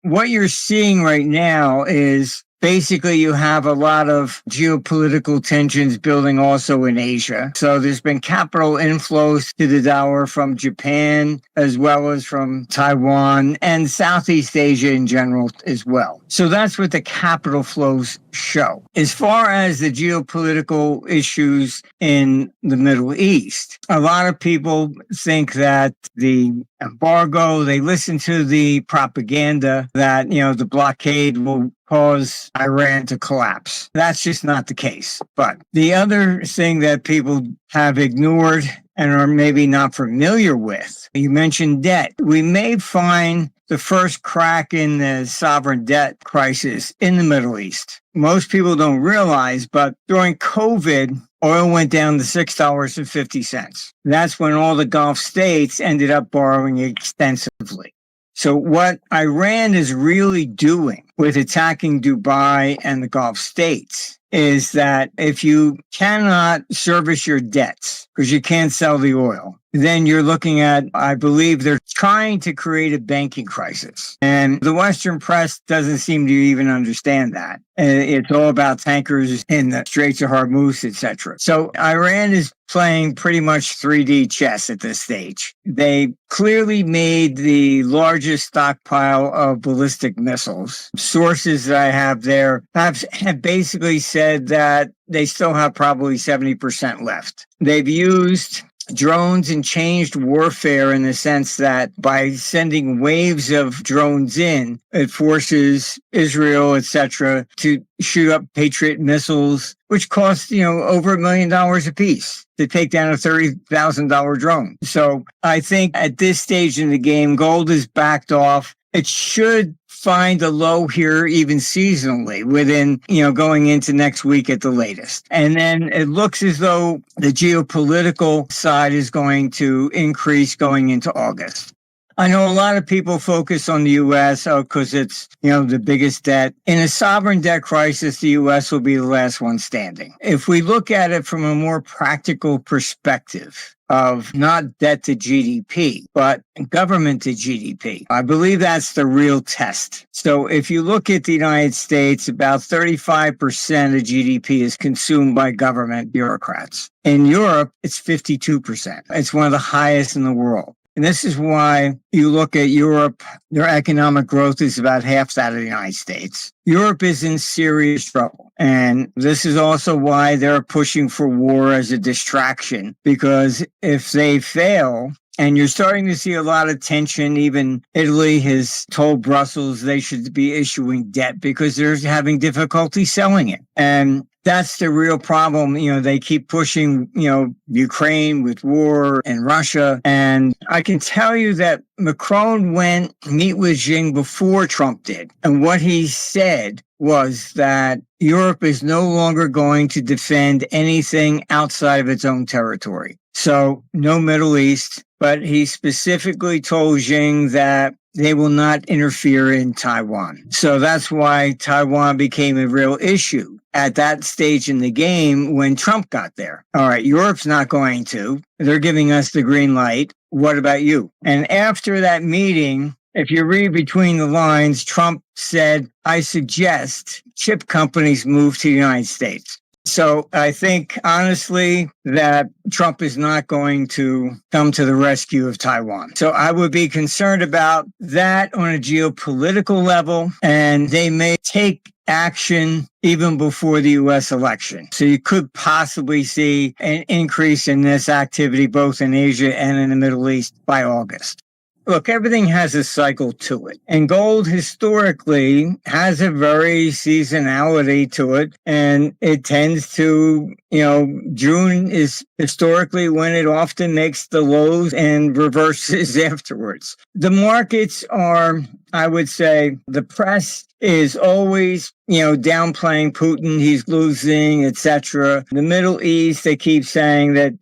what you're seeing right now is basically you have a lot of geopolitical tensions building also in Asia. So there's been capital inflows to the dollar from Japan as well as from Taiwan and Southeast Asia in general as well. So that's what the capital flows show. As far as the geopolitical issues in the Middle East, a lot of people think that the embargo, they listen to the propaganda that, the blockade will cause Iran to collapse. That's just not the case. But the other thing that people have ignored and are maybe not familiar with, you mentioned debt. We may find the first crack in the sovereign debt crisis in the Middle East. Most people don't realize, but during COVID, oil went down to $6.50. That's when all the Gulf states ended up borrowing extensively. So what Iran is really doing with attacking Dubai and the Gulf states is that if you cannot service your debts because you can't sell the oil, then you're looking at, I believe they're trying to create a banking crisis. And the Western press doesn't seem to even understand that. It's all about tankers in the Straits of Hormuz, etc. So Iran is playing pretty much 3D chess at this stage. They clearly made the largest stockpile of ballistic missiles. Sources that I have there have basically said that they still have probably 70% left. They've used drones and changed warfare in the sense that by sending waves of drones in, it forces Israel, etc., to shoot up Patriot missiles, which cost, over $1 million a piece to take down a $30,000 drone. So I think at this stage in the game, gold is backed off. It should find a low here even seasonally within, going into next week at the latest. And then it looks as though the geopolitical side is going to increase going into August. I know a lot of people focus on the U.S. because it's, the biggest debt. In a sovereign debt crisis, the U.S. will be the last one standing. If we look at it from a more practical perspective of not debt to GDP, but government to GDP, I believe that's the real test. So if you look at the United States, about 35% of GDP is consumed by government bureaucrats. In Europe, it's 52%. It's one of the highest in the world. And this is why you look at Europe, their economic growth is about half that of the United States. Europe is in serious trouble. And this is also why they're pushing for war as a distraction, because if they fail, and you're starting to see a lot of tension. Even Italy has told Brussels they should be issuing debt because they're having difficulty selling it. And that's the real problem. They keep pushing, Ukraine with war and Russia. And I can tell you that Macron went meet with Xi before Trump did. And what he said was that Europe is no longer going to defend anything outside of its own territory. So no Middle East, but he specifically told Xi that they will not interfere in Taiwan. So that's why Taiwan became a real issue at that stage in the game when Trump got there. All right, Europe's not going to. They're giving us the green light. What about you? And after that meeting, if you read between the lines, Trump said, I suggest chip companies move to the United States. So I think, honestly, that Trump is not going to come to the rescue of Taiwan. So I would be concerned about that on a geopolitical level, and they may take action even before the U.S. election. So you could possibly see an increase in this activity both in Asia and in the Middle East by August. Look, everything has a cycle to it. And gold historically has a very seasonality to it. And it tends to, June is historically when it often makes the lows and reverses afterwards. The markets are, I would say, the press is always, downplaying Putin, he's losing, etc. The Middle East, they keep saying that,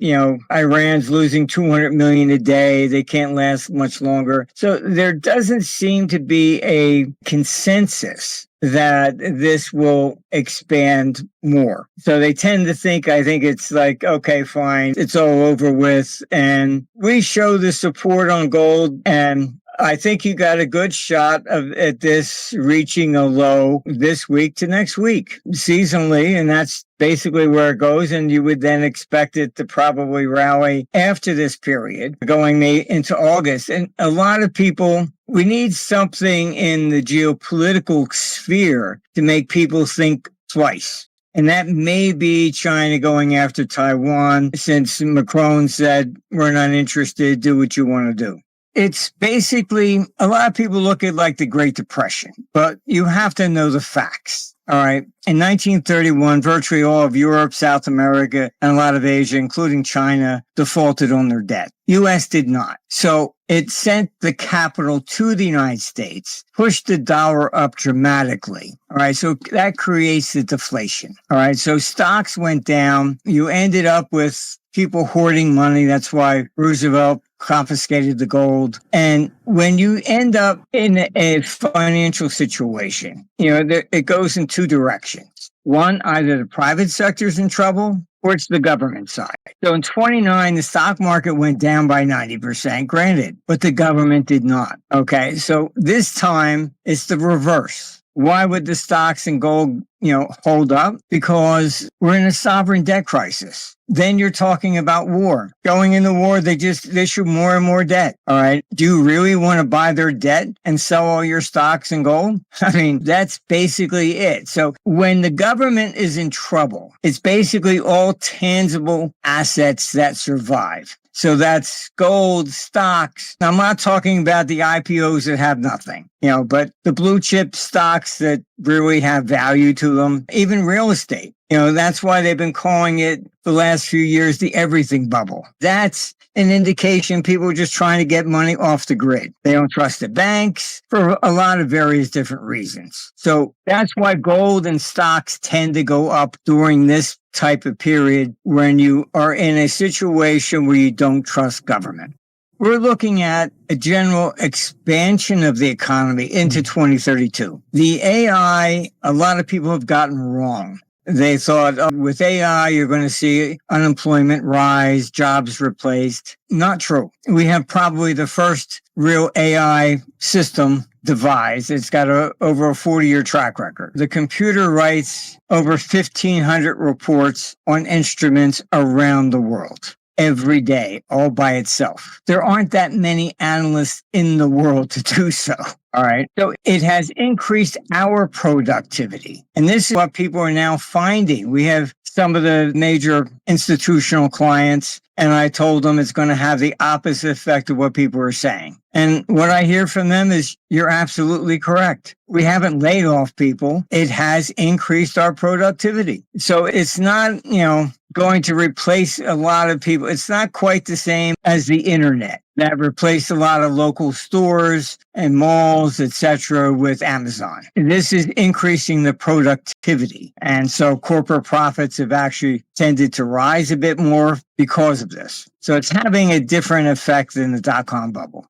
Iran's losing 200 million a day. They can't last much longer. So there doesn't seem to be a consensus that this will expand more. So they tend to think, I think it's like, okay, fine, it's all over with. And we show the support on gold, and I think you got a good shot at this reaching a low this week to next week seasonally, and that's basically where it goes. And you would then expect it to probably rally after this period, going into August. And a lot of people, we need something in the geopolitical sphere to make people think twice. And that may be China going after Taiwan, since Macron said, we're not interested, do what you want to do. It's basically, a lot of people look at like the Great Depression, but you have to know the facts. All right. In 1931, virtually all of Europe, South America, and a lot of Asia, including China, defaulted on their debt. U.S. did not. So it sent the capital to the United States, pushed the dollar up dramatically. All right. So that creates the deflation. All right. So stocks went down. You ended up with people hoarding money. That's why Roosevelt confiscated the gold. And when you end up in a financial situation, it goes in two directions. One, either the private sector's in trouble or it's the government side. So in 29, the stock market went down by 90%, granted, but the government did not. Okay. So this time it's the reverse. Why would the stocks and gold, hold up? Because we're in a sovereign debt crisis. Then you're talking about war. Going into war, they just issue more and more debt. All right. Do you really want to buy their debt and sell all your stocks and gold? I mean, that's basically it. So when the government is in trouble, it's basically all tangible assets that survive. So that's gold, stocks. Now, I'm not talking about the IPOs that have nothing, but the blue chip stocks that really have value to them, even real estate. That's why they've been calling it the last few years the everything bubble. That's an indication people are just trying to get money off the grid. They don't trust the banks for a lot of various different reasons. So that's why gold and stocks tend to go up during this type of period when you are in a situation where you don't trust government. We're looking at a general expansion of the economy into 2032. The AI, a lot of people have gotten wrong. They thought with AI, you're going to see unemployment rise, jobs replaced. Not true. We have probably the first real AI system devised. It's got over a 40-year track record. The computer writes over 1,500 reports on instruments around the world every day, all by itself. There aren't that many analysts in the world to do so. All right. So it has increased our productivity. And this is what people are now finding. We have some of the major institutional clients, and I told them it's going to have the opposite effect of what people are saying. And what I hear from them is, you're absolutely correct. We haven't laid off people. It has increased our productivity. So it's not, going to replace a lot of people. It's not quite the same as the internet that replaced a lot of local stores and malls, etc., with Amazon. This is increasing the productivity. And so corporate profits have actually tended to rise a bit more because of this. So it's having a different effect than the dot-com bubble.